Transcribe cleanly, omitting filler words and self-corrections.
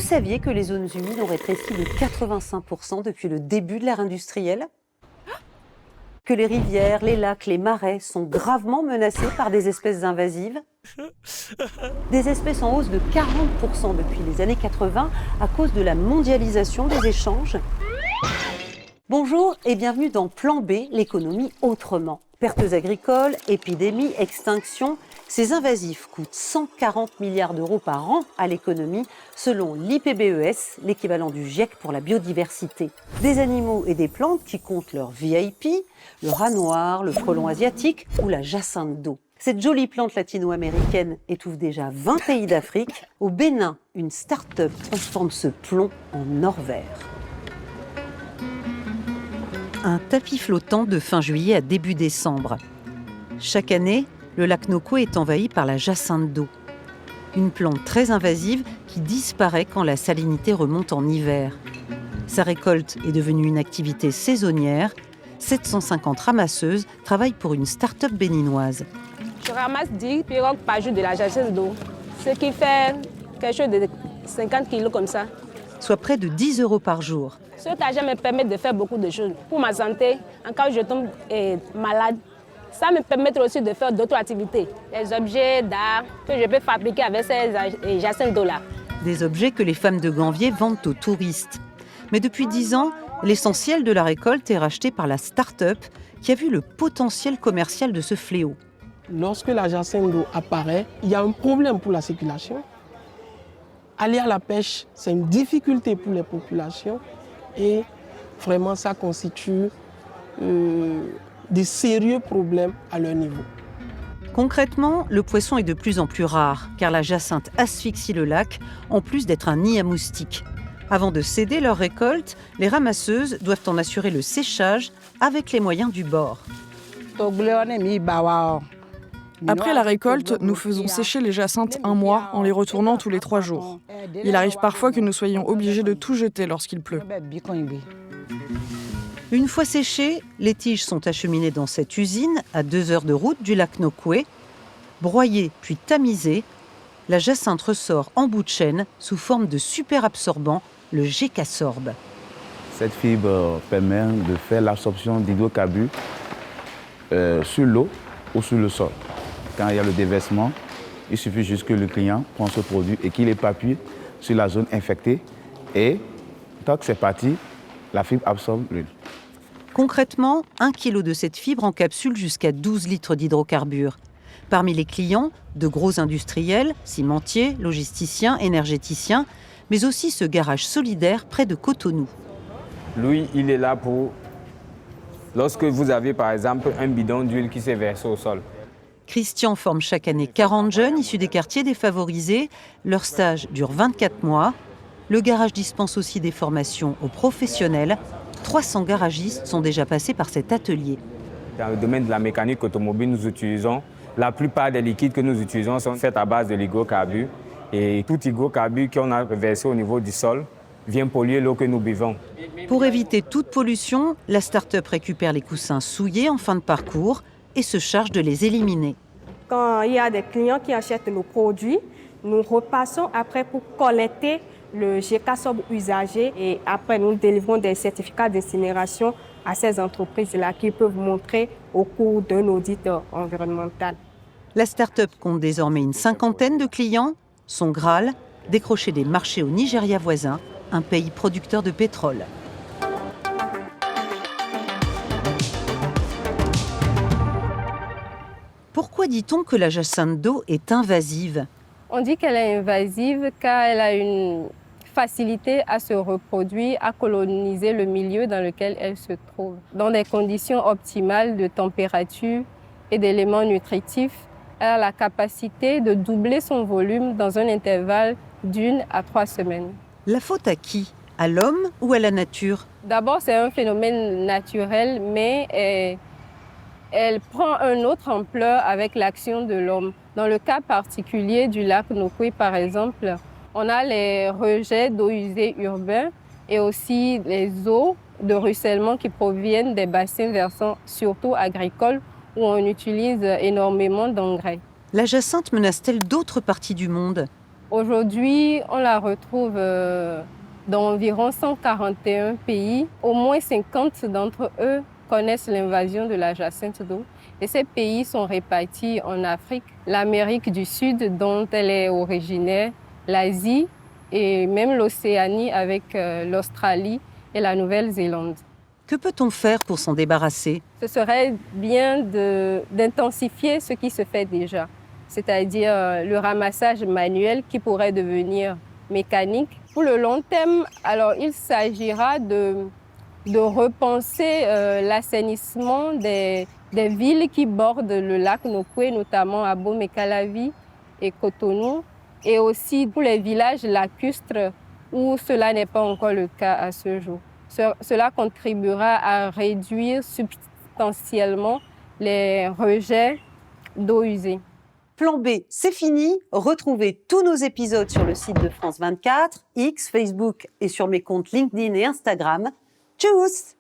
saviez que les zones humides ont rétréci de 85% depuis le début de l'ère industrielle ? Que les rivières, les lacs, les marais sont gravement menacés par des espèces invasives ? Des espèces en hausse de 40% depuis les années 80 à cause de la mondialisation des échanges. Bonjour et bienvenue dans Plan B, l'économie autrement. Pertes agricoles, épidémies, extinctions, ces invasifs coûtent 140 milliards d'euros par an à l'économie, selon l'IPBES, l'équivalent du GIEC pour la biodiversité. Des animaux et des plantes qui comptent leur VIP, le rat noir, le frelon asiatique ou la jacinthe d'eau. Cette jolie plante latino-américaine étouffe déjà 20 pays d'Afrique. Au Bénin, une start-up transforme ce plomb en or vert. Un tapis flottant de fin juillet à début décembre. Chaque année, le lac Nokoué est envahi par la jacinthe d'eau. Une plante très invasive qui disparaît quand la salinité remonte en hiver. Sa récolte est devenue une activité saisonnière. 750 ramasseuses travaillent pour une start-up béninoise. Je ramasse 10 pirogues par jour de la jacinthe d'eau, ce qui fait quelque chose de 50 kilos comme ça. Soit près de 10 € par jour. Cet argent me permet de faire beaucoup de choses. Pour ma santé, en cas où je tombe malade, ça me permet aussi de faire d'autres activités. Des objets d'art que je peux fabriquer avec ces jacinthes d'eau-là. Des objets que les femmes de Ganvier vendent aux touristes. Mais depuis 10 ans, l'essentiel de la récolte est racheté par la start-up qui a vu le potentiel commercial de ce fléau. Lorsque la jacinthe d'eau apparaît, il y a un problème pour la circulation. Aller à la pêche, c'est une difficulté pour les populations et vraiment ça constitue des sérieux problèmes à leur niveau. Concrètement, le poisson est de plus en plus rare car la jacinthe asphyxie le lac en plus d'être un nid à moustiques. Avant de céder leur récolte, les ramasseuses doivent en assurer le séchage avec les moyens du bord. Après la récolte, nous faisons sécher les jacinthes un mois en les retournant tous les 3 jours. Il arrive parfois que nous soyons obligés de tout jeter lorsqu'il pleut. Une fois séchées, les tiges sont acheminées dans cette usine à 2 heures de route du lac Nokoué. Broyées puis tamisées, la jacinthe ressort en bout de chaîne sous forme de superabsorbant, le Gécasorbe. Cette fibre permet de faire l'absorption d'hydrocarbures sur l'eau ou sur le sol. Quand il y a le déversement, il suffit juste que le client prenne ce produit et qu'il épapouille sur la zone infectée. Et tant que c'est parti, la fibre absorbe l'huile. Concrètement, 1 kg de cette fibre encapsule jusqu'à 12 litres d'hydrocarbures. Parmi les clients, de gros industriels, cimentiers, logisticiens, énergéticiens, mais aussi ce garage solidaire près de Cotonou. Lui, il est là pour, lorsque vous avez par exemple un bidon d'huile qui s'est versé au sol. Christian forme chaque année 40 jeunes issus des quartiers défavorisés. Leur stage dure 24 mois. Le garage dispense aussi des formations aux professionnels. 300 garagistes sont déjà passés par cet atelier. Dans le domaine de la mécanique automobile, nous utilisons, la plupart des liquides que nous utilisons sont faits à base de l'hydrocarbure. Et tout hydrocarbure qu'on a versé au niveau du sol vient polluer l'eau que nous buvons. Pour éviter toute pollution, la start-up récupère les coussins souillés en fin de parcours et se charge de les éliminer. Quand il y a des clients qui achètent nos produits, nous repassons après pour collecter le Gécasorbe usagé et après nous délivrons des certificats d'incinération à ces entreprises-là qui peuvent montrer au cours d'un audit environnemental. La start-up compte désormais une 50aine de clients. Son Graal, décrocher des marchés au Nigeria voisin, un pays producteur de pétrole. Pourquoi dit-on que la jacinthe d'eau est invasive ? On dit qu'elle est invasive car elle a une facilité à se reproduire, à coloniser le milieu dans lequel elle se trouve. Dans des conditions optimales de température et d'éléments nutritifs, elle a la capacité de doubler son volume dans un intervalle d'1 à 3 semaines. La faute à qui ? À l'homme ou à la nature ? D'abord, c'est un phénomène naturel, mais elle prend une autre ampleur avec l'action de l'homme. Dans le cas particulier du lac Nokoué, par exemple, on a les rejets d'eau usée urbains et aussi les eaux de ruissellement qui proviennent des bassins versants, surtout agricoles, où on utilise énormément d'engrais. La jacinthe menace-t-elle d'autres parties du monde ? Aujourd'hui, on la retrouve dans environ 141 pays. Au moins 50 d'entre eux connaissent l'invasion de la jacinthe d'eau. Et ces pays sont répartis en Afrique, l'Amérique du Sud, dont elle est originaire, l'Asie et même l'Océanie avec l'Australie et la Nouvelle-Zélande. Que peut-on faire pour s'en débarrasser? Ce serait bien d'intensifier ce qui se fait déjà, c'est-à-dire le ramassage manuel qui pourrait devenir mécanique. Pour le long terme, alors il s'agira de repenser l'assainissement des villes qui bordent le lac Nokoué, notamment Abomey-Calavi et Cotonou, et aussi pour les villages lacustres où cela n'est pas encore le cas à ce jour. Cela contribuera à réduire substantiellement les rejets d'eau usée. Plan B, c'est fini. Retrouvez tous nos épisodes sur le site de France 24, X, Facebook et sur mes comptes LinkedIn et Instagram. Tchuss!